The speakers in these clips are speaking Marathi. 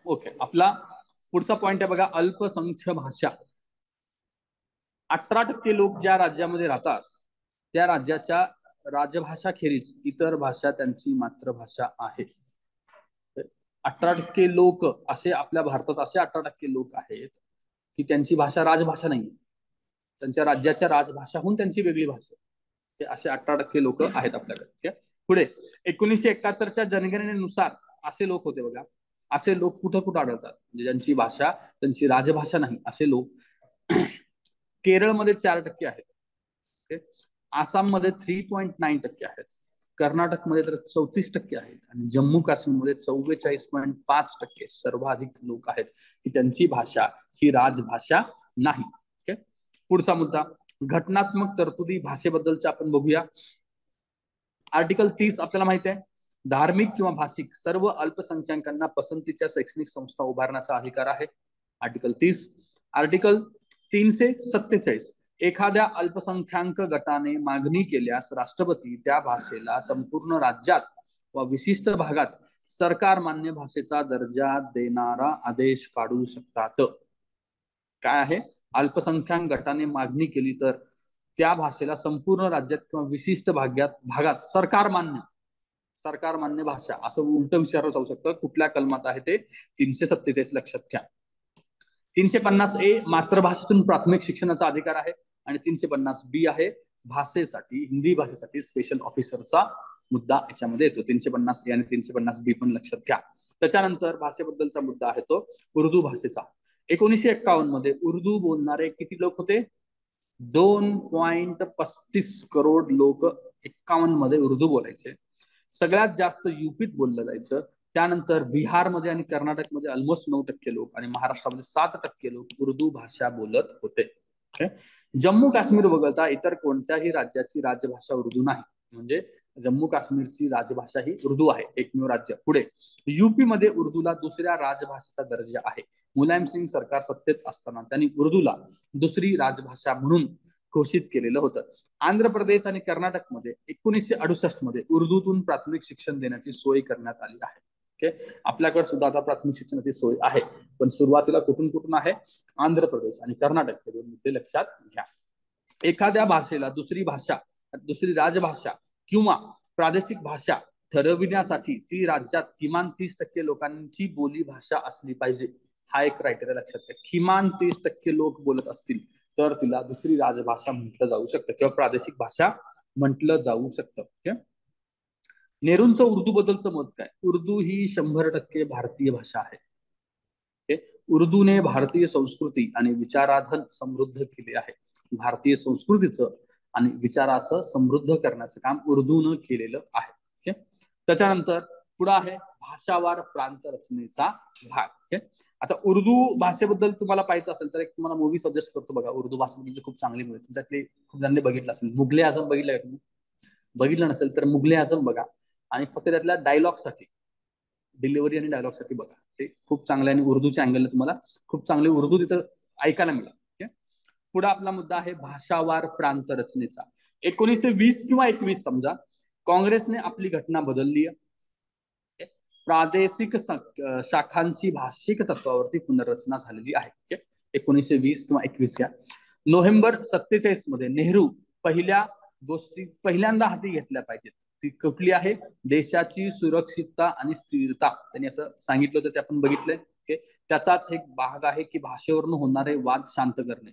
ओके, आपला पुढचा पॉइंट आहे बघा, अल्पसंख्य भाषा. 18% लोक ज्या राज्यामध्ये राहतात त्या राज्याच्या राजभाषाखेरीज इतर भाषा त्यांची मातृभाषा आहे. 18% लोक असे आपल्या भारतात असे 18% लोक आहेत की त्यांची भाषा राजभाषा नाही, त्यांच्या राज्याच्या राजभाषाहून त्यांची वेगळी भाषा. हे असे 18% लोक आहेत आपल्याकडे. पुढे 1971च्या जनगणनेनुसार असे लोक होते बघा. असे लोक कुठं कुठं आढळतात म्हणजे ज्यांची भाषा त्यांची राजभाषा नाही असे लोक. केरळमध्ये 4% आहेत. आसाममध्ये 3.9% आहेत. कर्नाटकमध्ये तर 34% आहेत आणि जम्मू काश्मीरमध्ये 44.5% सर्वाधिक लोक आहेत की त्यांची भाषा ही राजभाषा नाही. पुढचा मुद्दा, घटनात्मक तरतुदी भाषेबद्दलच्या आपण बघूया. आर्टिकल 30 आपल्याला माहिती आहे, धार्मिक किंवा भाषिक सर्व अल्पसंख्याकांना पसंतीच्या शैक्षणिक संस्था उभारण्याचा अधिकार आहे. आर्टिकल 30. आर्टिकल 347, एखाद्या अल्पसंख्याक गटाने मागणी केल्यास राष्ट्रपती त्या भाषेला संपूर्ण राज्यात व विशिष्ट भागात सरकार मान्य भाषेचा दर्जा देणारा आदेश काढू शकतात. काय आहे, अल्पसंख्याक गटाने मागणी केली तर त्या भाषेला संपूर्ण राज्यात किंवा विशिष्ट भागात सरकार मान्य भाषा असं उलट विचारलं जाऊ शकतं. कुठल्या कलमात आहे ते 347 लक्षात घ्या. 350A मातृभाषेतून प्राथमिक शिक्षणाचा अधिकार आहे आणि 350B आहे भाषेसाठी, हिंदी भाषेसाठी स्पेशल ऑफिसरचा मुद्दा याच्यामध्ये येतो. 350A आणि 350B पण लक्षात घ्या. त्याच्यानंतर भाषेबद्दलचा मुद्दा आहे तो उर्दू भाषेचा. 1951 मध्ये उर्दू बोलणारे किती लोक होते? 2.35 करोड लोक 51 मध्ये उर्दू बोलायचे. सगळ्यात जास्त युपीत बोललं जायचं. त्यानंतर बिहारमध्ये आणि कर्नाटकमध्ये ऑलमोस्ट 9% लोक आणि महाराष्ट्रामध्ये 7% लोक उर्दू भाषा बोलत होते. जम्मू काश्मीर वगळता इतर कोणत्याही राज्याची राजभाषा उर्दू नाही. म्हणजे जम्मू काश्मीरची राजभाषा ही उर्दू आहे, एकमेव राज्य. पुढे युपी मध्ये उर्दूला दुसऱ्या राजभाषेचा दर्जा आहे. मुलायम सिंग सरकार सत्तेत असताना त्यांनी उर्दूला दुसरी राजभाषा म्हणून घोषित केलेलं होतं. आंध्र प्रदेश आणि कर्नाटकमध्ये 1968 मध्ये उर्दूतून प्राथमिक शिक्षण देण्याची सोय करण्यात आली आहे. आपल्याकडे सुद्धा आता प्राथमिक शिक्षणाची सोय आहे, पण सुरुवातीला कुठून कुठून आहे? आंध्र प्रदेश आणि कर्नाटक, हे दोन मुद्दे लक्षात घ्या. एखाद्या भाषेला दुसरी राजभाषा किंवा प्रादेशिक भाषा ठरविण्यासाठी ती राज्यात किमान 30% लोकांची बोली भाषा असली पाहिजे. हा एक क्रायटेरिया लक्षात घ्या. किमान 30% लोक बोलत असतील तर तिला दुसरी राजभाषा म्हटलं जाऊ शकतं किंवा प्रादेशिक भाषा म्हटलं जाऊ शकतं. नेहरूंचं उर्दू बद्दलचं मत काय? उर्दू ही 100% भारतीय भाषा आहे. उर्दूने भारतीय संस्कृती आणि विचाराधन समृद्ध केले आहे. भारतीय संस्कृतीचं आणि विचाराचं समृद्ध करण्याचं काम उर्दूनं केलेलं आहे. त्याच्यानंतर पुढे आहे भाषावार प्रांत रचनेचा भाग. आता उर्दू भाषेबद्दल तुम्हाला पाहायचं असेल तर एक तुम्हाला मूवी सजेस्ट करतो बघा. उर्दू भाषेबद्दल खूप चांगली मूवी, तुमच्यातले खूप जणांनी बघितलं असेल. मुगले आझम बघितलं का तुम्ही? बघितलं नसेल तर मुगले आझम बघा आणि फक्त त्यातल्या डायलॉगसाठी, डिलिव्हरी आणि डायलॉगसाठी बघा. ते खूप चांगलं आहे आणि उर्दूच्या अँगलने तुम्हाला खूप चांगली उर्दू तिथं ऐकायला मिळेल. पुढे आपला मुद्दा आहे भाषावार प्रांत रचनेचा. 1920 किंवा 21 समजा काँग्रेसने आपली घटना बदलली आहे. प्रादेशिक शाखांची भाषिक तत्वावरती पुनर्रचना झालेली आहे. 1920 किंवा 21 या नोव्हेंबर 47 मध्ये नेहरू पहिल्यांदा हाती घेतल्या पाहिजेत. ती कुठली आहे? देशाची सुरक्षितता आणि स्थिरता त्यांनी असं सांगितलं होतं, ते आपण बघितलंय. त्याचाच एक भाग आहे की भाषेवरून होणारे वाद शांत करणे.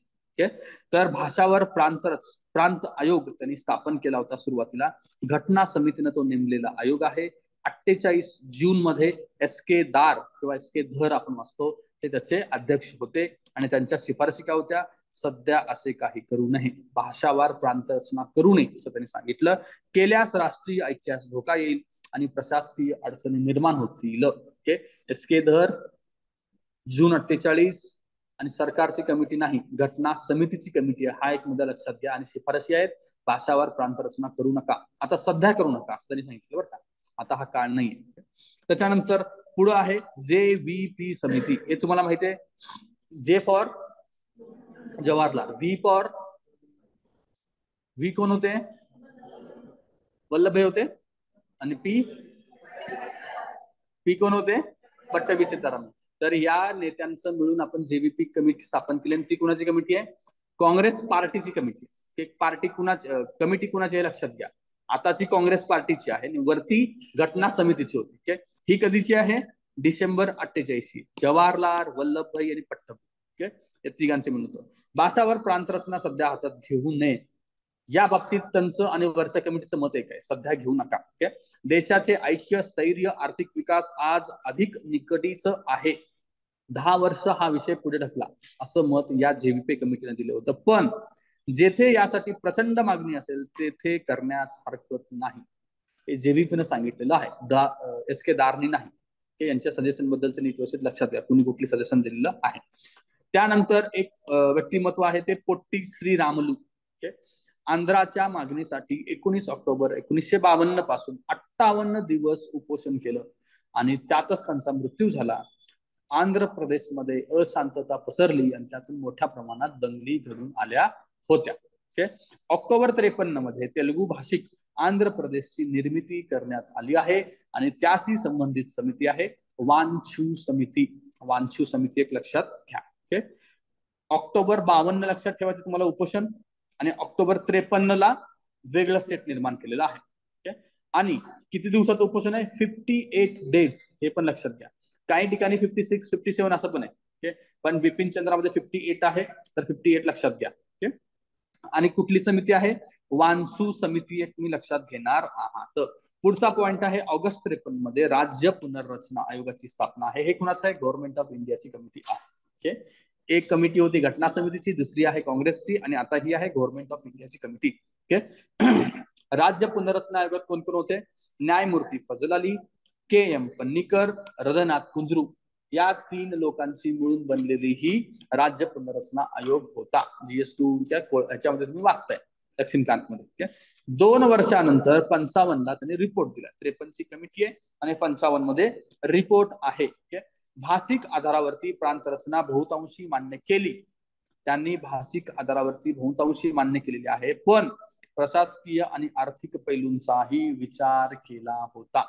तर भाषावर प्रांत आयोग त्यांनी स्थापन केला होता सुरुवातीला. घटना समितीने तो नेमलेला आयोग आहे. 48 जून मध्ये एस के दार किंवा एस के धर आपण वाचतो, ते त्याचे अध्यक्ष होते आणि त्यांच्या शिफारशी काय होत्या? सध्या असे काही करू नये, भाषावार प्रांत रचना करू नये असं त्यांनी सांगितलं. केल्यास राष्ट्रीय ऐक्यास धोका येईल आणि प्रशासकीय अडचणी निर्माण होतील. एस के धर जून 48 आणि सरकारची कमिटी नाही, घटना समितीची कमिटी आहे. हा एक मुद्दा लक्षात घ्या. आणि शिफारशी आहेत भाषावार प्रांत रचना करू नका, आता सध्या करू नका असं त्यांनी सांगितलं बरं का. आता हा काळ नाही. त्याच्यानंतर पुढे आहे JVP समिती. हे तुम्हाला माहिती आहे, जे फॉर जवाहरलाल, व्ही कोण होते? वल्लभभाई होते. आणि पी कोण होते? पट्टभी सीतारामन. तर या नेत्यांचं मिळून आपण जेव्हीपी कमिटी स्थापन केली आणि ती कुणाची कमिटी आहे? काँग्रेस पार्टीची कमिटी. एक पार्टी कुणाची कमिटी कुणाची आहे लक्षात घ्या. आताची काँग्रेस पार्टीची आहे, वरती घटना समितीची होती. ही कधीची आहे? डिसेंबर 48. जवाहरलाल, वल्लभभाई आणि पट्टभी या तिघांचे मिळून होतं. भाषावर प्रांतरचना सध्या हातात घेऊ नये या बाबतीत त्यांचं आणि वरच्या कमिटीचं मत एक आहे, सध्या घेऊ नका. देशाचे ऐक्य, स्थैर्य, आर्थिक विकास आज अधिक निकटीचं आहे. 10 वर्ष हा विषय पुढे ढकला असं मत या जेव्हीपी कमिटीने दिलं होतं. पण जेथे यासाठी प्रचंड मागणी असेल तेथे करण्यास हरकत नाही, हे जेव्हीपीनं सांगितलेलं आहे. एस के दारनी नाही. यांच्या सजेशन बद्दलचं नीट व्यवस्थित लक्षात घ्या, कुणी कुठली सजेशन दिलेलं आहे. त्यानंतर एक व्यक्तिमत्व आहे ते पोट्टी श्रीरामलू. आंध्राच्या मागणीसाठी 19 ऑक्टोबर 1952 पासून 58 दिवस उपोषण केलं आणि त्यातच त्यांचा मृत्यू झाला. आंध्र प्रदेशमध्ये अशांतता पसरली आणि त्यातून मोठ्या प्रमाणात दंगली घडून आल्या होत्या. ऑक्टोबर 53 मध्ये तेलुगू भाषिक आंध्र प्रदेशची निर्मिती करण्यात आली आहे आणि त्याशी संबंधित समिती आहे वांछू समिती. वांछू समिती एक लक्षात घ्या. ऑक्टोबर 52 लक्षात ठेवायचं तुम्हाला उपोषण, आणि ऑक्टोबर 53 ला वेगळं स्टेट निर्माण केलेलं आहे. आणि किती दिवसाचं उपोषण आहे? 58 डेज. हे पण लक्षात घ्या. काही ठिकाणी 56, 57 असं पण आहे. पण बिपिन चंद्रामध्ये 58 आहे, तर 58 लक्षात घ्या. आणि कुठली समिती आहे? वांसू समिती एक तुम्ही लक्षात घेणार आहात. पुढचा पॉइंट आहे ऑगस्ट 53 मध्ये राज्य पुनर्रचना आयोगाची स्थापना आहे. हे कुणाचं आहे? गव्हर्नमेंट ऑफ इंडियाची कमिटी आहे. एक कमिटी होती घटना समितीची, दुसरी आहे काँग्रेसची, आणि आता ही आहे गव्हर्नमेंट ऑफ इंडियाची कमिटी. राज्य पुनर्रचना आयोगात कोण कोण होते? न्यायमूर्ती फजल अली, के.एम. पन्नीकर, रघुनाथ कुंजरू या 3 लोकांची मिळून बनलेली ही राज्य पुनर्रचना आयोग होता. GS2च्या ह्याच्यामध्ये तुम्ही वाचताय लक्ष्मीकांत मध्ये. 2 वर्षानंतर 55 ला त्यांनी रिपोर्ट दिला. 53 ची कमिटी आहे आणि 55 मध्ये रिपोर्ट आहे. भाषिक आधारावरती प्रांत रचना बहुतांशी मान्य केली. त्यांनी भाषिक आधारावरती बहुतांशी मान्य केलेली आहे, पण प्रशासकीय आणि आर्थिक पैलूंचाही विचार केला होता.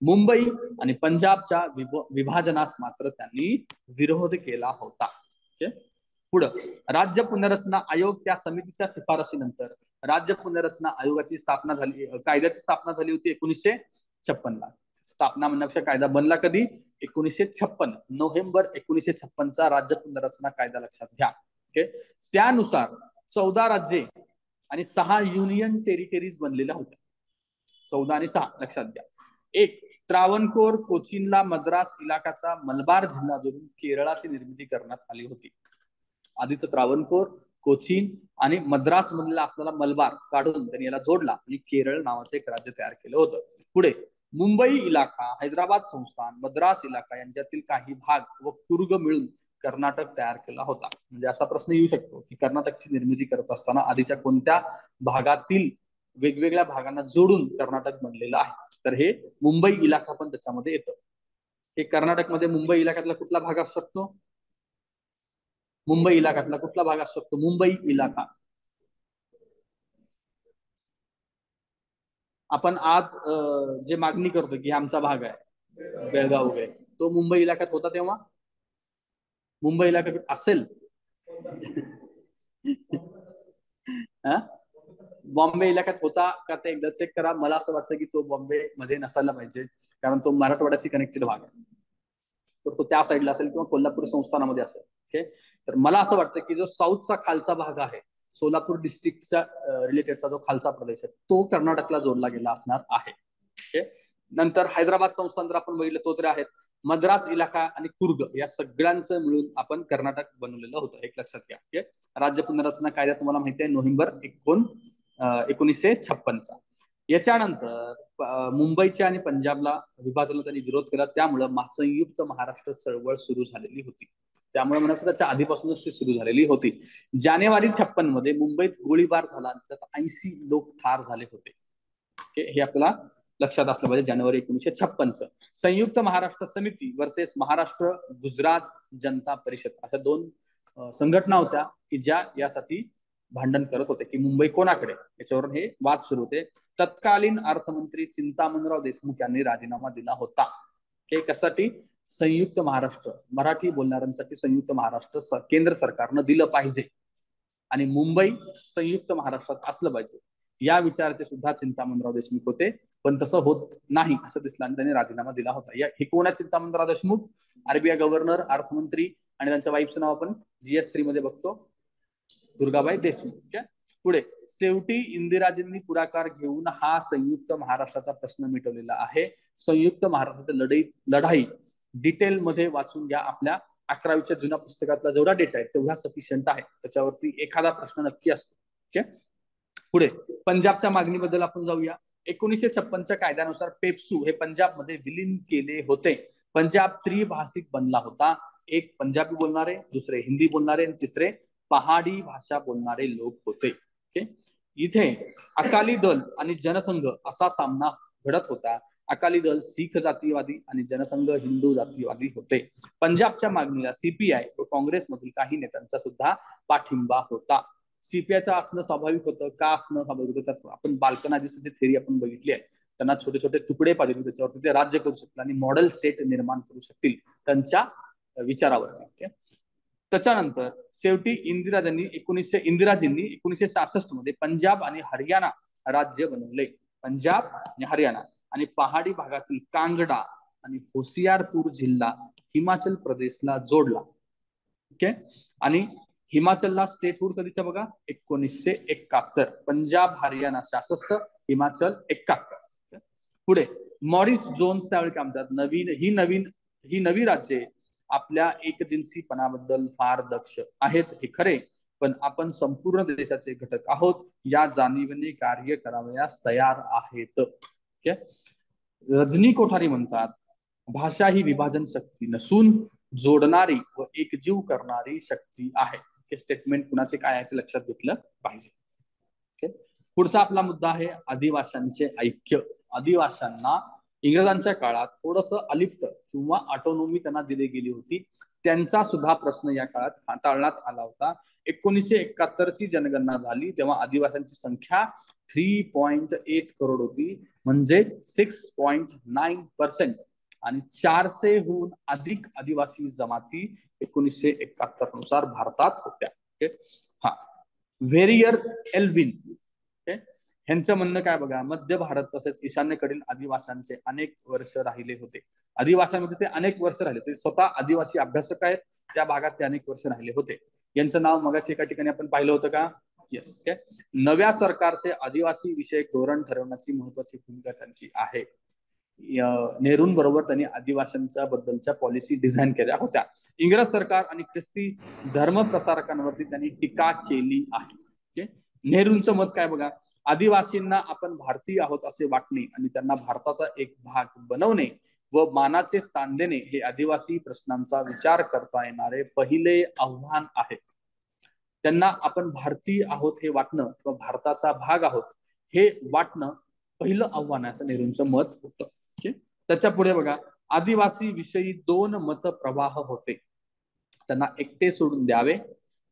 मुंबई आणि पंजाबच्या विभाजनास मात्र त्यांनी विरोध केला होता. पुढं राज्य पुनर्रचना आयोग, त्या समितीच्या शिफारशीनंतर राज्य पुनर्रचना आयोगाची स्थापना झाली. कायद्याची स्थापना झाली होती 1956 ला. स्थापना म्हणण्यापेक्षा कायदा बनला कधी? 1956. नोव्हेंबर 1956 चा राज्य पुनर्रचना कायदा लक्षात घ्या. त्यानुसार 14 राज्ये आणि 6 युनियन टेरिटरीज बनलेल्या होत्या. 14 आणि 6 लक्षात घ्या. एक त्रावणकोर, कोचीनला मद्रास इलाकाचा मलबार जिल्हा जोडून केरळाची निर्मिती करण्यात आली होती. आधीच त्रावणकोर, कोचीन आणि मद्रास मधला असलेला मलबार काढून त्यांनी याला जोडला आणि केरळ नावाचं एक राज्य तयार केलं होतं. पुढे मुंबई इलाका, हैदराबाद संस्थान, मद्रास इलाका यांच्यातील काही भाग व कुर्ग मिळून कर्नाटक तयार केला होता. म्हणजे असा प्रश्न येऊ शकतो की कर्नाटकची निर्मिती करत असताना आधीच्या कोणत्या भागातील वेगवेगळ्या भागांना जोडून कर्नाटक बनलेलं आहे? तर हे मुंबई इलाका पण त्याच्यामध्ये येतं. हे कर्नाटकमध्ये मुंबई इलाक्यातला कुठला भाग असू शकतो? मुंबई इलाक्यातला कुठला भाग असू शकतो? मुंबई इलाका. आपण आज जे मागणी करतो की आमचा भाग आहे बेळगाव वगैरे, तो मुंबई इलाक्यात होता तेव्हा? मुंबई इलाक्यात असेल? बॉम्बे इलाक्यात होता का ते एकदा चेक करा. मला असं वाटतं की तो बॉम्बे मध्ये नसायला पाहिजे, कारण तो मराठवाड्याशी कनेक्टेड भाग आहे. तर तो त्या साईडला असेल किंवा कोल्हापूर संस्थानामध्ये असेल. तर मला असं वाटतं की जो साऊथचा खालचा भाग आहे, सोलापूर डिस्ट्रिक्टच्या रिलेटेडचा जो खालचा प्रदेश आहे, तो कर्नाटकला जोडला गेला असणार आहे. नंतर हैदराबाद संस्थान जर आपण बघितलं तो तरी आहेत. मद्रास इलाका आणि कुर्ग या सगळ्यांचं मिळून आपण कर्नाटक बनवलेलं होतं. एक लक्षात घ्या. राज्य पुनर्रचना कायदा तुम्हाला माहिती आहे नोव्हेंबर 1956 याच्यानंतर मुंबईच्या आणि पंजाबला विभाजनाला त्यांनी विरोध केला. त्यामुळे संयुक्त महाराष्ट्र चळवळ सुरू झालेली होती. त्यामुळे म्हणायचं त्याच्या आधीपासूनच ती सुरू झालेली होती. जानेवारी 56 मध्ये मुंबईत गोळीबार झाला, त्यात 80 लोक ठार झाले होते. हे आपल्याला लक्षात असलं पाहिजे. जानेवारी 1956. संयुक्त महाराष्ट्र समिती वर्सेस महाराष्ट्र गुजरात जनता परिषद अशा 2 संघटना होत्या की ज्या यासाठी भांडण करत होते की मुंबई कोणाकडे, याच्यावरून हे वाद सुरू होते. तत्कालीन अर्थमंत्री चिंतामणराव देशमुख यांनी राजीनामा दिला होता. कशासाठी? संयुक्त महाराष्ट्र मराठी बोलणाऱ्यांसाठी संयुक्त महाराष्ट्र केंद्र सरकारनं दिलं पाहिजे आणि मुंबई संयुक्त महाराष्ट्रात असलं पाहिजे, या विचाराचे सुद्धा चिंतामणराव देशमुख होते. पण तसं होत नाही असं दिसलं आणि त्यांनी राजीनामा दिला होता. हे कोण आहे चिंतामणराव देशमुख? आरबीआय गव्हर्नर, अर्थमंत्री, आणि त्यांच्या वाईफचं नाव आपण GS3 मध्ये बघतो, दुर्गाबाई देशमुख. पुढे शेवटी इंदिराजींनी पुढाकार घेऊन हा संयुक्त महाराष्ट्राचा प्रश्न मिटवलेला आहे. संयुक्त महाराष्ट्राची लढाई डिटेल मध्ये वाचून घ्या. आपल्या 11वीच्या जुन्या पुस्तकातला जेवढा डेटा आहे तेवढा सफिशियंट आहे. त्याच्यावरती एखादा प्रश्न नक्की असतो. ओके, पुढे पंजाबच्या मागणीबद्दल आपण जाऊया. 1956च्या कायद्यानुसार पेप्सू हे पंजाबमध्ये विलीन केले होते. पंजाब त्रिभाषिक बनला होता. एक पंजाबी बोलणारे, दुसरे हिंदी बोलणारे आणि तिसरे पहाडी भाषा बोलणारे लोक होते. ओके, इथे अकाली दल आणि जनसंघ असा सामना घडत होता. अकाली दल शीख जातीवादी आणि जनसंघ हिंदू जातीवादी होते. पंजाबच्या मागणीला CPI व काँग्रेसमधील काही नेत्यांचा सुद्धा पाठिंबा होता. CPIचं असणं स्वाभाविक होतं. का असणं स्वाभाविक होतं? तर आपण बाल्कनाजीची थेरी आपण बघितली आहे. त्यांना छोटे छोटे तुकडे पाहिजे, त्याच्यावरती ते राज्य करू शकतील आणि मॉडेल स्टेट निर्माण करू शकतील त्यांच्या विचारावरती. त्याच्यानंतर शेवटी इंदिराजींनी 1966 मध्ये पंजाब आणि हरियाणा राज्य बनवले. पंजाब आणि हरियाणा आणि पहाडी भागातील कांगडा आणि होशियारपूर जिल्हा हिमाचल प्रदेशला जोडला. ओके, आणि हिमाचलला स्टेटहूड कधीचा बघा, 1971. पंजाब हरियाणा 66, हिमाचल 71. पुढे मॉरिस जोन्स त्यावेळी काय म्हणतात, ही नवी राज्ये आपल्या एकजिन्सीपणाबद्दल फार दक्ष आहेत हे खरे, पण आपण संपूर्ण देशाचे घटक आहोत या जाणीवेने कार्य करावयास तयार आहेत. रजनी कोठारी म्हणतात, भाषा ही विभाजन शक्ती नसून जोडणारी व एकजीव करणारी शक्ती आहे. हे स्टेटमेंट कुणाचे काय आहे ते लक्षात घेतलं पाहिजे. पुढचा आपला मुद्दा आहे आदिवासींचे ऐक्य. आदिवासींना इंग्रजांच्या काळात थोडस अलिप्त किंवा ऑटोनॉमी त्यांना दिली गेली होती. त्यांचा सुद्धा प्रश्न या काळात हाताळण्यात आला होता. 1971ची जनगणना झाली तेव्हा आदिवासींची संख्या 3.8 करोड होती, म्हणजे 6.9%, आणि 400हून अधिक आदिवासी जमाती 1971 नुसार भारतात होत्या. हा, व्हेरियर एल्विन यांचं म्हणणं काय बघा, मध्य भारत तसेच ईशान्येकडील आदिवासींचे अनेक वर्ष राहिले होते. आदिवासींमध्ये ते अनेक वर्ष राहिले होते. स्वतः आदिवासी अभ्यासक आहेत, त्या भागात ते अनेक वर्ष राहिले होते. यांचं नाव मगाशी एका ठिकाणी आपण पाहिलं होतं का? येस. नव्या सरकारचे आदिवासी विषयक धोरण ठरवण्याची महत्वाची भूमिका त्यांची आहे. नेहरूंबरोबर त्यांनी आदिवासींच्या बद्दलच्या पॉलिसी डिझाईन केल्या होत्या. इंग्रज सरकार आणि ख्रिस्ती धर्म प्रसारकांवरती त्यांनी टीका केली आहे. नेहरूंचं मत काय बघा, आदिवासींना आपण भारतीय आहोत असे वाटणे आणि त्यांना भारताचा एक भाग बनवणे व मानाचे स्थान देणे हे आदिवासी प्रश्नांचा विचार करता येणारे पहिले आव्हान आहे. त्यांना आपण भारतीय आहोत हे वाटणं किंवा भारताचा भाग आहोत हे वाटणं पहिलं आव्हान आहे, असं नेहरूंचं मत होतं. त्याच्या पुढे बघा, आदिवासी विषयी 2 मत प्रवाह होते. त्यांना एकटे सोडून द्यावे,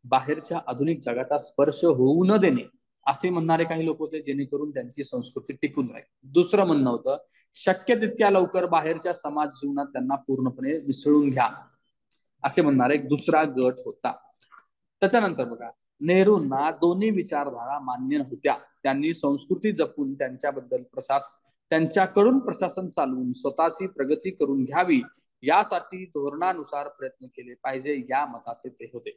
बाहेरच्या आधुनिक जगाचा स्पर्श होऊ न देणे असे म्हणणारे काही लोक होते, जेणेकरून त्यांची संस्कृती टिकून राहील. दुसरं म्हणणं होतं, शक्य तितक्या लवकर बाहेरच्या समाज जीवनात त्यांना पूर्णपणे मिसळून घ्या असे म्हणणारे एक दुसरा गट होता. त्याच्यानंतर बघा, नेहरूंना दोन्ही विचारधारा मान्य होत्या. त्यांनी संस्कृती जपून त्यांच्याकडून प्रशासन चालवून स्वतःची प्रगती करून घ्यावी यासाठी धोरणानुसार प्रयत्न केले पाहिजे या मताचे ते होते.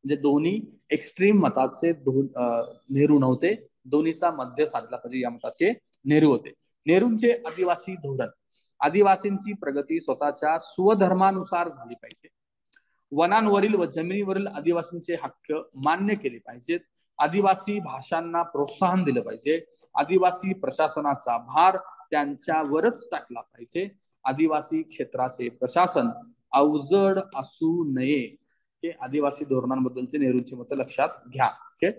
म्हणजे दोन्ही एक्स्ट्रीम मताचे नेहरू नव्हते, दोन्हीचा मध्य साधला पाहिजे या मताचे नेहरू होते. नेहरूंचे आदिवासी धोरण, आदिवासींची प्रगती स्वतःच्या स्वधर्मानुसार झाली पाहिजे. वनांवरील व जमिनीवरील आदिवासींचे हक्क मान्य केले पाहिजेत. आदिवासी भाषांना प्रोत्साहन दिलं पाहिजे. आदिवासी प्रशासनाचा भार त्यांच्यावरच टाकला पाहिजे. आदिवासी क्षेत्राचे प्रशासन अवजड असू नये. हे आदिवासी धोरणांबद्दलचे नेहरूंची मत लक्षात घ्या. ओके,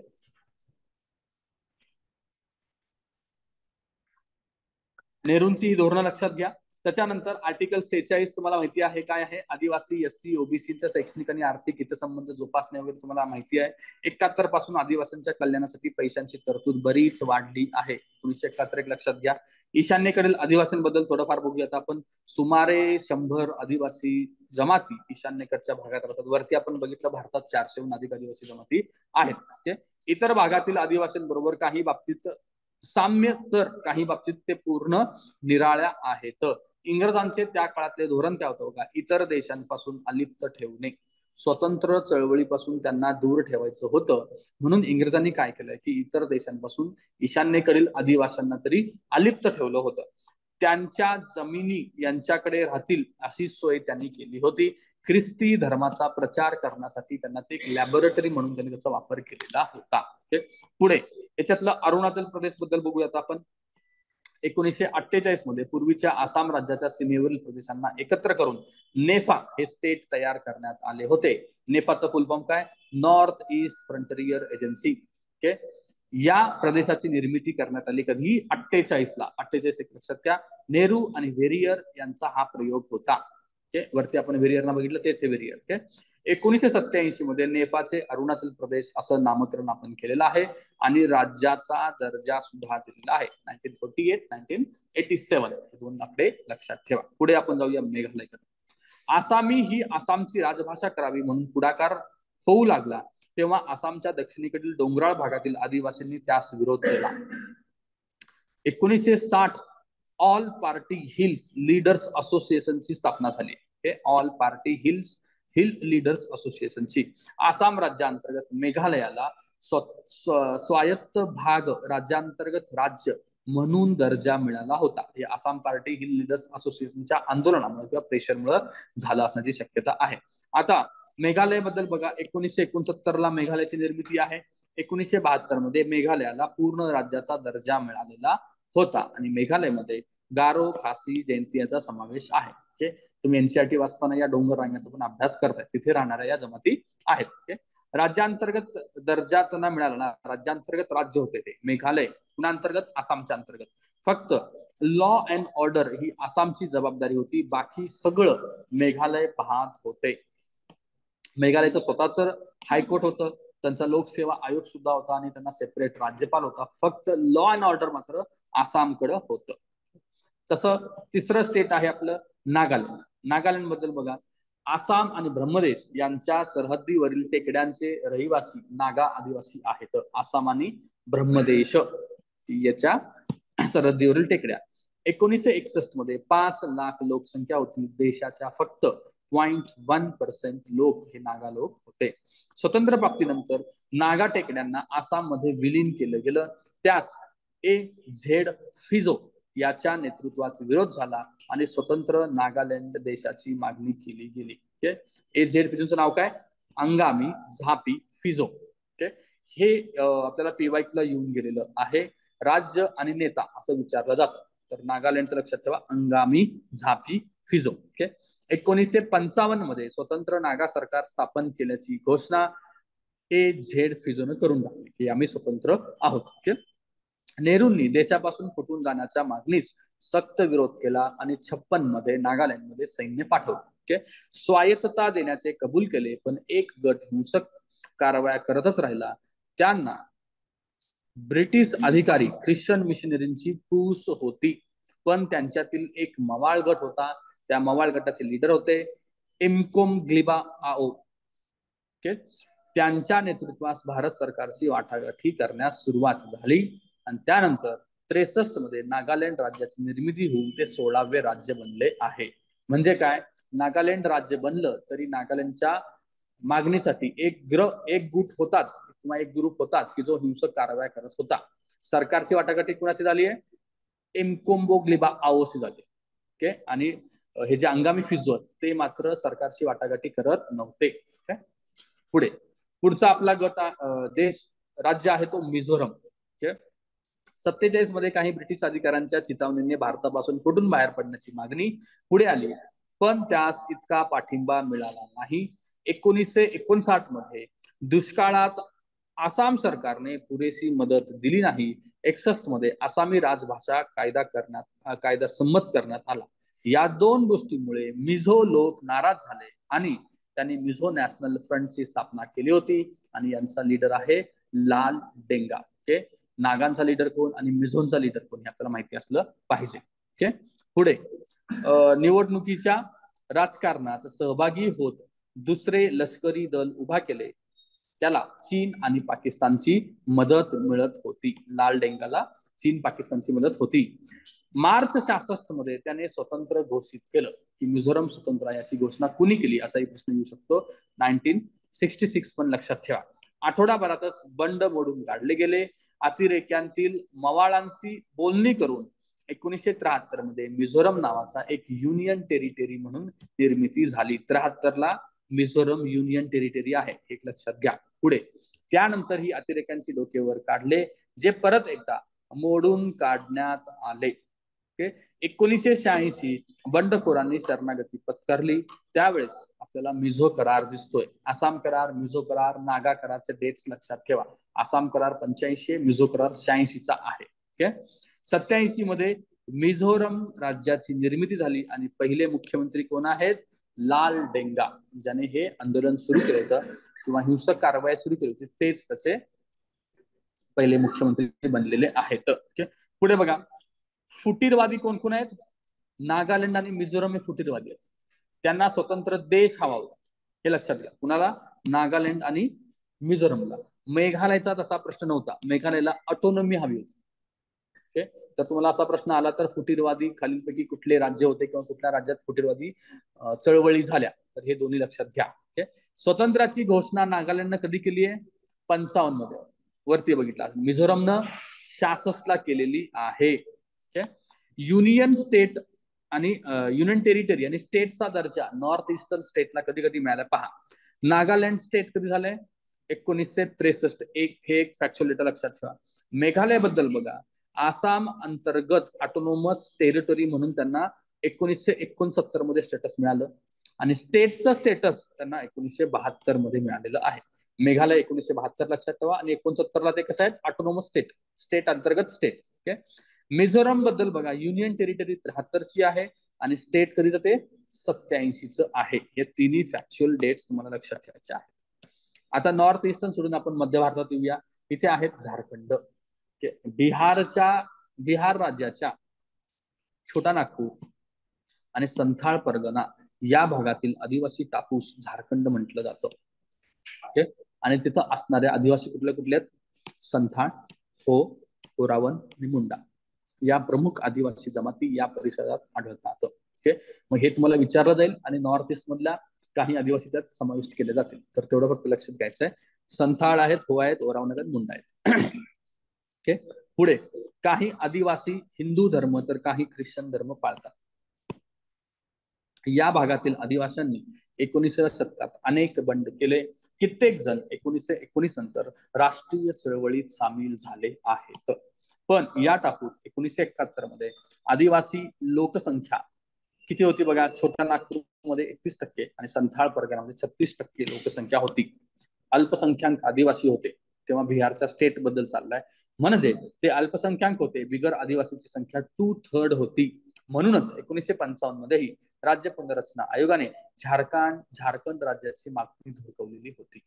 नेहरूंची ही धोरणं लक्षात घ्या. त्याच्यानंतर आर्टिकल 46 तुम्हाला माहिती आहे काय आहे, आदिवासी एससी ओबीसीच्या शैक्षणिक आणि आर्थिक हितसंबंध जोपासणे वगैरे तुम्हाला माहिती आहे. 71 पासून आदिवासींच्या कल्याणासाठी पैशांची तरतूद बरीच वाढली आहे. 1971 एक लक्षात घ्या. ईशान्येकडील आदिवासींबद्दल थोडंफार बघूयात आपण. सुमारे 100 आदिवासी जमाती ईशान्येकडच्या भागात राहतात. वरती आपण बघितलं भारतात 400हून अधिक आदिवासी जमाती आहेत. इतर भागातील आदिवासींबरोबर काही बाबतीत साम्य तर काही बाबतीत ते पूर्ण निराळ्या आहेत. इंग्रजांचे त्या काळातले धोरण काय होतं बघा, इतर देशांपासून अलिप्त ठेवणे, स्वतंत्र चळवळीपासून त्यांना दूर ठेवायचं होतं. म्हणून इंग्रजांनी काय केलंय की इतर देशांपासून ईशान्येकडील आदिवासींना तरी अलिप्त ठेवलं होतं. त्यांच्या जमिनी यांच्याकडे राहतील अशी सोय त्यांनी केली होती. ख्रिस्ती धर्माचा प्रचार करण्यासाठी त्यांना ते एक लॅबोरेटरी म्हणून त्यांनी त्याचा वापर केलेला होता. पुढे याच्यातलं अरुणाचल प्रदेश बद्दल बघूयात आपण. 1948 मध्ये पूर्वीच्या आसाम राज्याच्या सीमेवरील प्रदेशांना एकत्र करून नेफा हे स्टेट तयार करण्यात आले होते. नेफाचं फुल फॉर्म काय, north east frontier agency. Okay, या प्रदेशाची निर्मिती करण्यात आली कधी, 48ला. 48 एक लक्षात घ्या. नेहरू आणि व्हेरियर यांचा हा प्रयोग होता. ओके, वरती आपण व्हेरियरना बघितलं, तेच हे व्हेरियर. ओके, 1987 मध्ये नेफाचे अरुणाचल प्रदेश असं नामकरण आपण केलेलं आहे आणि राज्याचा दर्जा सुद्धा दिलेला आहे. 1948, 1987 हे दोन आकडे लक्षात ठेवा. पुढे आपण जाऊया मेघालयकडे. आसामी ही आसामची राजभाषा करावी म्हणून पुढाकार होऊ लागला तेव्हा आसामच्या दक्षिणेकडील डोंगराळ भागातील आदिवासींनी त्यास विरोध केला. 1960 ऑल पार्टी हिल्स लीडर्स असोसिएशनची स्थापना झाली. हे ऑल पार्टी हिल लीडर्स असोसिएशनची. आसाम राज्याअंतर्गत मेघालयाला स्वायत्त भाग राज्यांतर्गत राज्य म्हणून दर्जा मिळाला होता. हे आसाम पार्टी हिल लीडर्स असोसिएशनच्या आंदोलनामुळे किंवा प्रेशरमुळे झालं असण्याची शक्यता आहे. आता मेघालय बद्दल बघा. 1969ला मेघालयाची निर्मिती आहे. 1972 मध्ये मेघालयाला पूर्ण राज्याचा दर्जा मिळालेला होता आणि मेघालयमध्ये गारो, खासी, जयंती याचा समावेश आहे. ओके, तुम्ही एनसीआरटी वाचताना या डोंगर रांगाचा पण अभ्यास करताय, तिथे राहणाऱ्या या जमाती आहेत. ओके, राज्यांतर्गत दर्जा त्यांना मिळाला ना, राज्यांतर्गत राज्य होते ते मेघालय, पुण्याअंतर्गत आसामच्या अंतर्गत. फक्त लॉ अँड ऑर्डर ही आसामची जबाबदारी होती, बाकी सगळं मेघालय पाहत होते. मेघालयचं स्वतःच हायकोर्ट होतं, त्यांचा लोकसेवा आयोग सुद्धा होता आणि त्यांना सेपरेट राज्यपाल होता. फक्त लॉ अँड ऑर्डर मात्र आसामकडे होतं. तसं तिसरं स्टेट आहे आपलं नागालँड. नागालँड बद्दल बघा. आसाम आणि ब्रह्मदेश यांच्या सरहद्दीवरील टेकड्यांचे रहिवासी नागा आदिवासी आहेत. आसाम आणि ब्रह्मदेश याच्या सरहद्दीवरील टेकड्या. 1961 मध्ये 5 लाख लोकसंख्या होती. देशाच्या फक्त 0.1% लोक हे नागा लोक होते. स्वतंत्र प्राप्तीनंतर नागा टेकड्यांना आसाम मध्ये विलीन केलं गेलं. त्यास A.Z. फिजो याच्या नेतृत्वात विरोध झाला आणि स्वतंत्र नागालँड देशाची मागणी केली गेली. A.Z. फिजोचं नाव काय, अंगामी झापी फिजो. हे आपल्याला PYQला येऊन गेलेलं आहे. राज्य आणि नेता असं विचारलं जातं. तर नागालँडचं लक्षात ठेवा, अंगामी झापी फिजो. 1955 मध्ये स्वतंत्र नागा सरकार स्थापन केल्याची घोषणा A.Z. फिजोनं करून टाकली की आम्ही स्वतंत्र आहोत. नेहरूंनी देशापासून फुटून जाण्याच्या मागणीस सक्त विरोध केला आणि 56 मध्ये नागालँडमध्ये सैन्य पाठवले. स्वायत्तता देण्याचे कबूल केले, पण एक गट हिंसक कारवाया करतच राहिला. त्यांना ब्रिटिश अधिकारी ख्रिश्चन मिशनरींची फूस होती, पण त्यांच्यातील एक मवाळ गट होता. त्या मवाळ गटाचे लीडर होते इमकोमग्लिबा आओ. त्यांच्या नेतृत्वास भारत सरकारची वाटाघाटी करण्यास सुरुवात झाली आणि त्यानंतर 63 मध्ये नागालँड राज्याची निर्मिती होऊन ते 16वे राज्य बनले आहे. म्हणजे काय, नागालँड राज्य बनलं तरी नागालँडच्या मागणीसाठी एक गुट होताच किंवा एक ग्रुप होताच की जो हिंसक कारवाया करत होता. सरकारची वाटाघाटी कुणाशी झाली आहे, इमकोम्बोग्लिबा आओशी झाली. ओके, आणि हे जे अंगामी फिजो ते मात्र सरकारची वाटाघाटी करत नव्हते. पुढचा आपला गट देश राज्य आहे तो मिझोरम. 47 मध्ये काही ब्रिटिश अधिकाऱ्यांच्या चितावणीने भारतापासून फुटून बाहेर पडण्याची मागणी पुढे आली, पण त्यास इतका पाठिंबा मिळाला नाही. 1959 मध्ये दुष्काळात आसाम सरकारने पुरेशी मदत दिली नाही. 61 मध्ये आसामी राजभाषा कायदा संमत करण्यात आला. या दोन गोष्टीमुळे मिझो लोक नाराज झाले आणि त्यांनी मिझो नॅशनल फ्रंटची स्थापना केली होती आणि यांचा लीडर आहे लाल डेंगा. ओके, नागांचा लीडर कोण आणि मिझोनचा लीडर कोण हे आपल्याला माहिती असलं पाहिजे. ओके, पुढे निवडणुकीच्या राजकारणात सहभागी होत दुसरे लष्करी दल उभा केले. त्याला चीन आणि पाकिस्तानची मदत मिळत होती. लाल डेंगाला चीन पाकिस्तानची मदत होती. मार्च 66 मध्ये त्याने स्वतंत्र घोषित केलं की मिझोरम स्वतंत्र आहे. अशी घोषणा कुणी केली असाही प्रश्न येऊ शकतो. 1966 पण लक्षात ठेवा. आठवडाभरातच बंड मोडून काढले गेले. अतिरेक्यांतील मवाळांशी बोलणी करून 1973 मध्ये मिझोरम नावाचा एक युनियन टेरिटरी म्हणून निर्मिती झाली. 73 मिझोरम युनियन टेरिटरी आहे, एक लक्षात घ्या. पुढे त्यानंतर ही अतिरेक्यांची डोकेवर काढले, जे परत एकदा मोडून काढण्यात आले. 1986 बंडखोरांनी शरणागती पत्करली. त्यावेळेस आपल्याला मिझो करार दिसतोय. आसाम करार, मिझो करार, नागा करारचे डेट्स लक्षात ठेवा. आसाम करार 85, मिझो करार 86 चा आहे. ओके, 87 मध्ये मिझोरम राज्याची निर्मिती झाली आणि पहिले मुख्यमंत्री कोण आहेत? लाल डेंगा, ज्याने हे आंदोलन सुरू केलं होतं किंवा हिंसक कारवाई सुरू केली होती, तेच त्याचे पहिले मुख्यमंत्री बनलेले आहेत. ओके, पुढे बघा फुटीरवादी कोण कोण आहेत? नागालँड आणि मिझोरम हे फुटीरवादी आहेत. त्यांना स्वतंत्र देश हवा होता, हे लक्षात घ्या. कुणाला? नागालँड आणि मिझोरमला. मेघालयचा तसा प्रश्न नव्हता, मेघालयला ऑटोनॉमी हवी होती. ओके, तर तुम्हाला असा प्रश्न आला तर फुटीरवादी खालीलपैकी कुठले राज्य होते किंवा कुठल्या राज्यात फुटीरवादी चळवळी झाल्या, तर हे दोन्ही लक्षात घ्या. ओके, स्वतंत्राची घोषणा नागालँडनं कधी केली आहे? 55 मध्ये. वरती बघितला. मिझोरमनं 66 ला केलेली आहे. युनियन स्टेट आणि युनियन टेरिटरी आणि स्टेटचा दर्जा नॉर्थ ईस्टर्न स्टेटला कधी कधी मिळाला पहा. नागालँड स्टेट कधी झालंय? 1963. हे एक फॅक्च्युअल डेटा लक्षात ठेवा. मेघालय बद्दल बघा, आसाम अंतर्गत ऑटोनॉमस टेरिटरी म्हणून त्यांना 1969 मध्ये स्टेटस मिळालं आणि स्टेटचं स्टेटस त्यांना 1972 मध्ये मिळालेलं आहे. मेघालय 1972 लक्षात ठेवा आणि 69 ते कसं आहे? ऑटोनॉमस स्टेट, स्टेट अंतर्गत स्टेट. ओके, मिझोरम बद्दल बघा, युनियन टेरिटरी 73 ची आहे आणि स्टेट कधीच ते 87 आहे. हे तिन्ही फॅक्च्युअल डेट्स तुम्हाला लक्षात ठेवायचे आहेत. आता नॉर्थ ईस्टर्न सोडून आपण मध्य भारतात येऊया. इथे आहेत झारखंड. बिहार राज्याच्या छोटा नागपूर आणि संथाळ परगणा या भागातील आदिवासी टापूस झारखंड म्हटलं जातं. ओके, आणि तिथं असणाऱ्या आदिवासी कुठले कुठले आहेत? संथाळ, हो, ओरावन आणि मुंडा या प्रमुख आदिवासी जमाती या परिसरात आढळतात. ओके, मग हे तुम्हाला विचारलं जाईल आणि नॉर्थ ईस्ट मधल्या काही आदिवासी त्यात समाविष्ट केले जातील, तर तेवढं फक्त लक्षात घ्यायचं आहे. संथाळ आहेत, हो आहेत, ओरावन आहेत, मुंडा आहेत. ओके, पुढे काही आदिवासी हिंदू धर्म तर काही ख्रिश्चन धर्म पाळतात. या भागातील आदिवासींनी 19व्या शतकात अनेक बंड केले. कित्येक जण 1919 नंतर राष्ट्रीय चळवळीत सामील झाले आहेत. पण या टापूत 1971 मध्ये आदिवासी लोकसंख्या किती होती बघा? छोट्या नागपूरमध्ये 31% आणि संथाळ परगणामध्ये 36% लोकसंख्या होती. अल्पसंख्याक आदिवासी होते. तेव्हा बिहारच्या स्टेट बद्दल चाललाय, म्हणजे ते अल्पसंख्याक होते. बिगर आदिवासीची संख्या 2/3 होती. म्हणूनच 1955 मध्येही राज्य पुनर्रचना आयोगाने झारखंड राज्याची मागणी धुडकवलेली होती.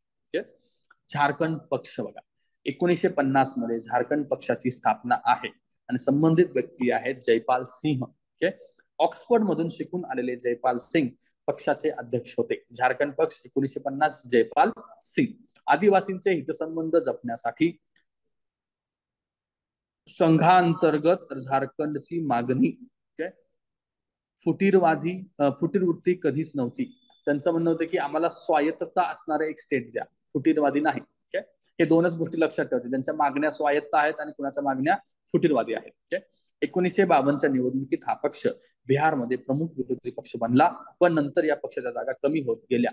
झारखंड पक्ष बघा, 1950 मध्ये झारखंड पक्षाची स्थापना आहे आणि संबंधित व्यक्ती आहेत जयपाल सिंह. ऑक्सफर्ड मधून शिकून आलेले जयपाल सिंग पक्षाचे अध्यक्ष होते. झारखंड पक्ष 1950, जयपाल सिंग. आदिवासींचे हितसंबंध जपण्यासाठी संघांतर्गत झारखंडची मागणी, फुटीरवृत्ती कधीच नव्हती. त्यांचं म्हणणं होतं की आम्हाला स्वायत्तता असणारे एक स्टेट द्या, फुटीरवादी नाही. हे दोनच गोष्टी लक्षात ठेवायच्या. त्यांच्या मागण्या स्वायत्त आहेत आणि कुणाच्या मागण्या फुटीरवादी आहेत. 1952च्या निवडणुकीत हा पक्ष बिहारमध्ये प्रमुख विरोधी पक्ष बनला, पण नंतर या पक्षाच्या जागा कमी होत गेल्या.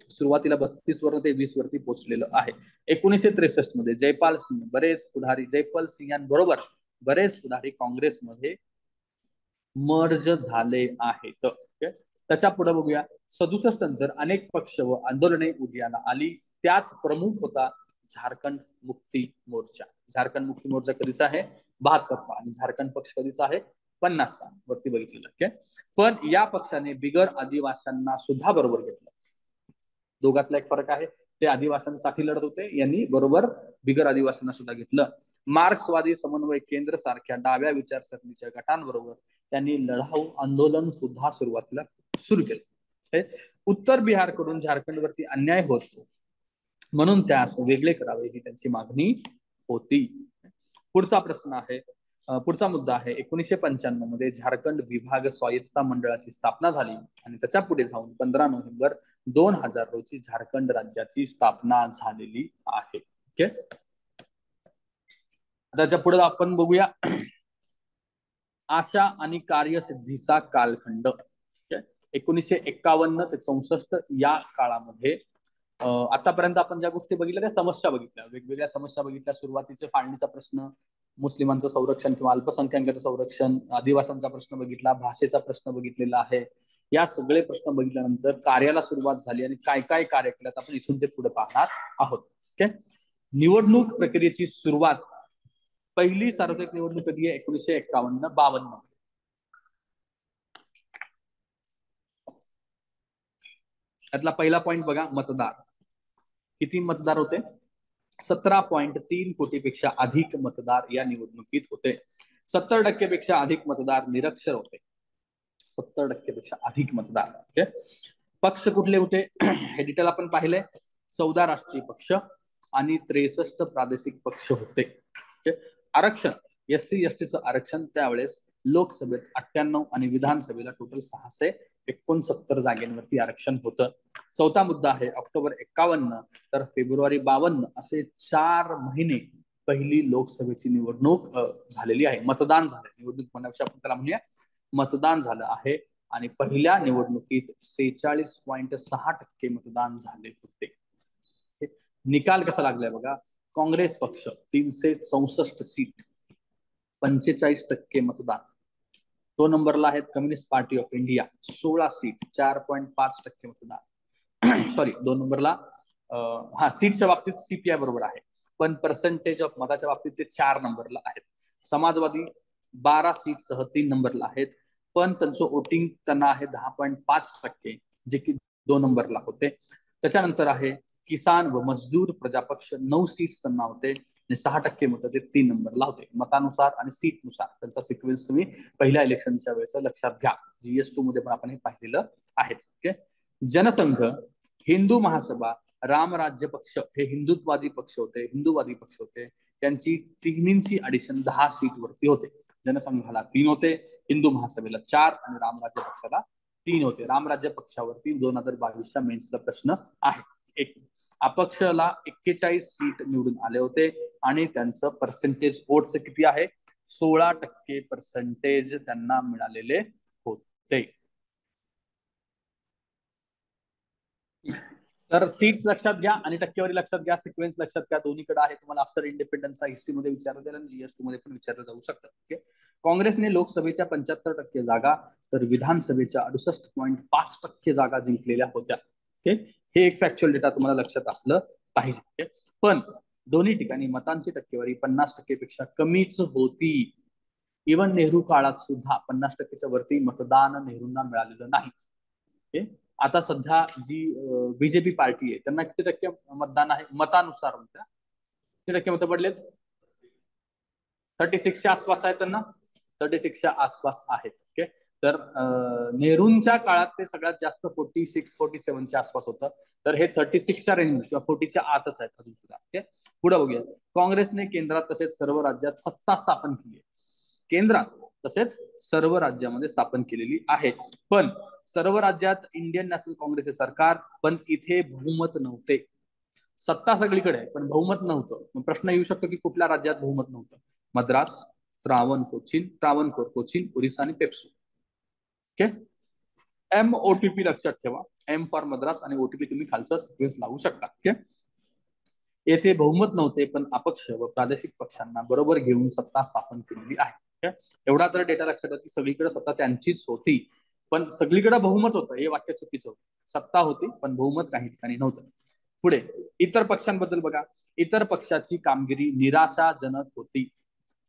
सुरुवातीला 32 वरून ते 20 वरती पोहोचलेलं आहे. 1963 मध्ये जयपाल सिंग यांबरोबर बरेच पुढारी काँग्रेसमध्ये मर्ज झाले आहेत. त्याच्या पुढे बघूया. 67 नंतर अनेक पक्ष व आंदोलने उदयाला आली. त्यात प्रमुख होता झारखंड मुक्ती मोर्चा. झारखंड मुक्ती मोर्चा कधीचा आहे? 72चा. आणि झारखंड पक्ष कधीचा आहे? 50 स्थान वरती बघितलेलं. ओके, पण या पक्षाने बिगर आदिवासींना सुद्धा बरोबर घेतलं. दोघातला एक फरक आहे, ते आदिवासींसाठी लढत होते, यांनी बरोबर बिगर आदिवासींना सुद्धा घेतलं. मार्क्सवादी समन्वय केंद्र सारख्या डाव्या विचारसरणीच्या गटांबरोबर त्यांनी लढाऊ आंदोलन सुद्धा सुरुवातीला सुरू केलं. उत्तर बिहारकडून झारखंडवरती अन्याय होतो म्हणून त्यास वेगळे करावे ही त्यांची मागणी होती. पुढचा प्रश्न आहे, पुढचा मुद्दा आहे, 1995 मध्ये झारखंड विभाग स्वायत्तता मंडळाची स्थापना झाली आणि त्याच्या पुढे जाऊन 15 नोव्हेंबर 2000 रोजी झारखंड राज्याची स्थापना झालेली आहे. ओके, त्याच्या पुढे आपण बघूया आशा आणि कार्यसिद्धीचा कालखंड. 1951 ते 64 या काळामध्ये आतापर्यंत आपण ज्या गोष्टी बघितल्या त्या समस्या बघितल्या, वेगवेगळ्या समस्या बघितल्या. सुरुवातीचे फाळणीचा प्रश्न, मुस्लिमांचं संरक्षण किंवा अल्पसंख्याकांचं संरक्षण, आदिवासींचा प्रश्न बघितला, भाषेचा प्रश्न बघितलेला आहे. या सगळे प्रश्न बघितल्यानंतर कार्याला सुरुवात झाली आणि काय काय कार्य केल्यात आपण इथून ते पुढे पाहणार आहोत. ओके, निवडणूक प्रक्रियेची सुरुवात, पहिली सार्वत्रिक निवडणूक कधी आहे? 1951-52. यातला पहिला पॉइंट बघा, मतदार. किती मतदार होते? 17.3 कोटीपेक्षा अधिक मतदार या निवडणुकीत होते. 70% पेक्षा अधिक मतदार निरक्षर होते. 70% पेक्षा अधिक मतदार. ओके, पक्ष कुठले होते हे डिटेल आपण पाहिले. 14 राष्ट्रीय पक्ष आणि 63 प्रादेशिक पक्ष होते. ओके, आरक्षण, SC ST आरक्षण त्यावेळेस लोकसभेत 98 आणि विधानसभेला टोटल 669 जागेंवरती आरक्षण होतं. चौथा मुद्दा आहे, ऑक्टोबर 51 तर फेब्रुवारी 52 असे 4 महिने पहिली लोकसभेची निवडणूक झालेली आहे. मतदान झालं, निवडणूक म्हणण्यापेक्षा आपण त्याला म्हणूया मतदान झालं आहे. आणि पहिल्या निवडणुकीत 46.6% मतदान झाले होते. निकाल कसा लागलाय बघा, काँग्रेस पक्ष 364 सीट, 45% मतदान. 2 नंबरला आहेत communist party of India, 16 seat, 4.5% मतदान. सॉरी, 2 नंबरला सीटच्या बाबतीत CPI बरोबर आहे, पण पर्सेंटेज ऑफ मताच्या बाबतीत ते 4 नंबरला आहेत. समाजवादी 12 सीटसह 3 नंबरला आहेत, पण त्यांचं वोटिंग त्यांना आहे 10.5%, जे की 2 नंबरला होते. त्याच्यानंतर आहे किसान व मजदूर प्रजापक्ष, 9 सीट्स त्यांना होते आणि 6% मतं ते 3 नंबरला होते. मतानुसार आणि सीटनुसार त्यांचा सिक्वेन्स तुम्ही पहिल्या इलेक्शनच्या वेळेस लक्षात घ्या. GS2 मध्ये पण आपण हे पाहिलेलं आहेच. ओके, जनसंघ, हिंदू महासभा, रामराज्य पक्ष हे हिंदुत्ववादी पक्ष होते. त्यांची तिन्हींची ॲडिशन 10 सीट वरती होते. जनसंघाला 3 होते, हिंदू महासभेला 4 आणि रामराज्य पक्षाला 3 होते. रामराज्य पक्षावरती 2022च्या मेन्सचा प्रश्न आहे. एक अपक्षला 41 सीट निवडून आले होते आणि त्यांचं पर्सेंटेज वोटचं किती आहे? 16% पर्सेंटेज त्यांना मिळालेले होते. तर सीट्स लक्षात घ्या आणि टक्केवारी लक्षात घ्या, सिक्वेन्स लक्षात घ्या, दोन्हीकडे आहे. तुम्हाला आफ्टर इंडिपेंडन्सचा हिस्ट्रीमध्ये विचारलं जाईल आणि GS2 मध्ये पण विचारलं जाऊ शकतं. ओके, काँग्रेसने लोकसभेच्या 75% जागा तर विधानसभेच्या 68.5% जागा जिंकलेल्या होत्या. ओके, हे एक फॅक्च्युअल डेटा तुम्हाला लक्षात असलं पाहिजे. पण दोन्ही ठिकाणी मतांची टक्केवारी 50% पेक्षा कमीच होती. इव्हन नेहरू काळात सुद्धा 50%च्या वरती मतदान नेहरूंना मिळालेलं नाही. ओके, आता सध्या जी BJP पार्टी आहे त्यांना किती टक्के मतदान आहे मतानुसार? किती टक्के मतं पडलेत? 36च्या आसपास आहेत त्यांना, 36च्या आसपास आहेत. ओके, तर नेहरूंच्या काळात ते सगळ्यात जास्त 46-47च्या आसपास होतं. तर हे 36च्या रेंज किंवा 40च्या आतच आहेत अजून सुद्धा. ओके, पुढे बघूया. काँग्रेसने केंद्रात तसेच सर्व राज्यात सत्ता स्थापन केली आहे. केंद्रात तसेच सर्व राज्यामध्ये स्थापन केलेली आहे. पण सर्व राज्यात इंडियन नॅशनल काँग्रेसचे सरकार, पण इथे बहुमत नव्हते. सत्ता सगळीकडे पण बहुमत नव्हतं. मग प्रश्न येऊ शकतो की कुठल्या राज्यात बहुमत नव्हतं? मद्रास, त्रावणकोर, कोचीन, ओरिसा आणि पेप्सू. ओके, MOTP लक्षात ठेवा. M फॉर मद्रास आणि OTP तुम्ही खालचा सिक्वेन्स लावू शकता. ओके, येथे बहुमत नव्हते, पण अपक्ष व प्रादेशिक पक्षांना बरोबर घेऊन सत्ता स्थापन केलेली आहे. एवढा तर डेटा लक्षात ठेवा की सगळीकडे सत्ता त्यांचीच होती, पण सगळीकडे बहुमत होतं हे वाक्य चुकीचं होतं. सत्ता होती पण बहुमत काही ठिकाणी नव्हतं. पुढे इतर पक्षांबद्दल बघा. इतर पक्षाची कामगिरी निराशाजनक होती.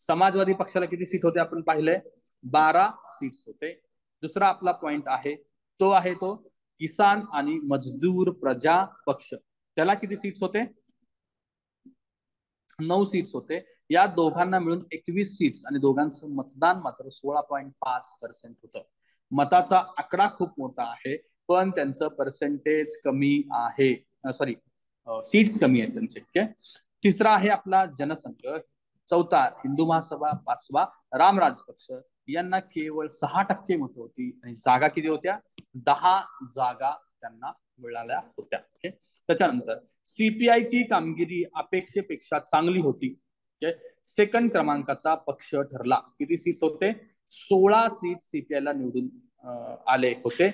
समाजवादी पक्षाला किती सीट होते आपण पाहिलंय? 12 सीट्स होते. दुसरा आपला पॉइंट आहे तो किसान आणि मजदूर प्रजा पक्ष, त्याला किती सीट्स होते? 9 सीट्स होते. या दोघांना मिळून 21 सीट्स आणि दोघांचं मतदान मात्र 16.5% होतं. मताचा आकडा खूप मोठा आहे, पण त्यांचं पर्सेंटेज कमी आहे. सॉरी, सीट्स कमी आहेत त्यांचे. ओके. तिसरा आहे आपला जनसंघ. चौथा हिंदू महासभा. पाचवा रामराज पक्ष. यांना केवळ 6% मतं होती आणि जागा किती होत्या? 10 जागा त्यांना मिळाल्या होत्या. ओके. त्याच्यानंतर सीपीआयची कामगिरी अपेक्षेपेक्षा चांगली होती. सेकंड क्रमांकाचा पक्ष ठरला. किती सीट्स होते? 16 सीट सीपीआयला निवडून आले होते.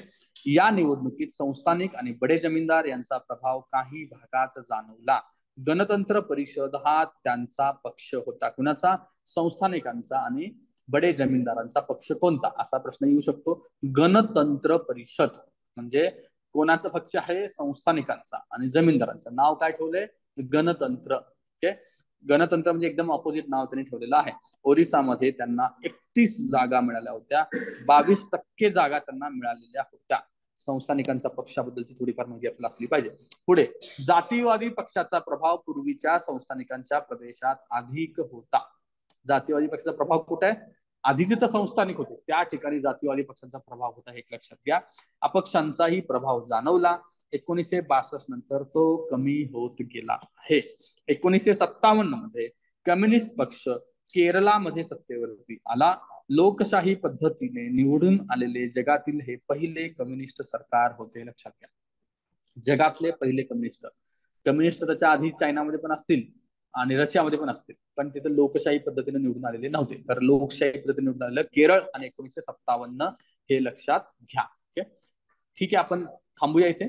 या निवडणुकीत संस्थानिक आणि बडे जमीनदार यांचा प्रभाव काही भागात जाणवला. गणतंत्र परिषद हा त्यांचा पक्ष होता. कुणाचा? संस्थानिकांचा आणि बडे जमीनदारांचा पक्ष कोणता, असा प्रश्न येऊ शकतो. गणतंत्र परिषद म्हणजे कोणाचा पक्ष आहे? संस्थानिकांचा आणि जमीनदारांचा. नाव काय ठेवलंय? गणतंत्र. ओके. गणतंत्र म्हणजे एकदम ऑपोजिट नाव त्यांनी ठेवलेलं आहे. ओरिसामध्ये त्यांना 31 जागा मिळाल्या होत्या. 22% जागा त्यांना मिळालेल्या होत्या. संस्थानिकांच्या पक्षाबद्दलची थोडीफार माहिती आपल्याला असली पाहिजे. पुढे जातीवादी पक्षाचा प्रभाव पूर्वीच्या संस्थानिकांच्या प्रदेशात अधिक होता. जातीवादी पक्षाचा प्रभाव कुठे आहे? आधी जिथं संस्थानिक होते त्या ठिकाणी जातीवादी पक्षांचा प्रभाव होता, हे लक्षात घ्या. अपक्षांचाही प्रभाव जाणवला. 1962 नंतर तो कमी होत गेला आहे. 1957 मध्ये कम्युनिस्ट पक्ष केरळामध्ये सत्तेवरती आला. लोकशाही पद्धतीने निवडून आलेले जगातील हे पहिले कम्युनिस्ट सरकार होते, लक्षात घ्या. जगातले पहिले कम्युनिस्ट. कम्युनिस्ट त्याच्या आधी चायनामध्ये पण असतील आणि रशियामध्ये पण असतील, पण तिथे लोकशाही पद्धतीने निवडून आलेले नव्हते. तर लोकशाही पद्धतीने निवडून आलेलं केरळ आणि 1957 हे लक्षात घ्या. ओके. ठीक आहे, आपण थांबूया इथे.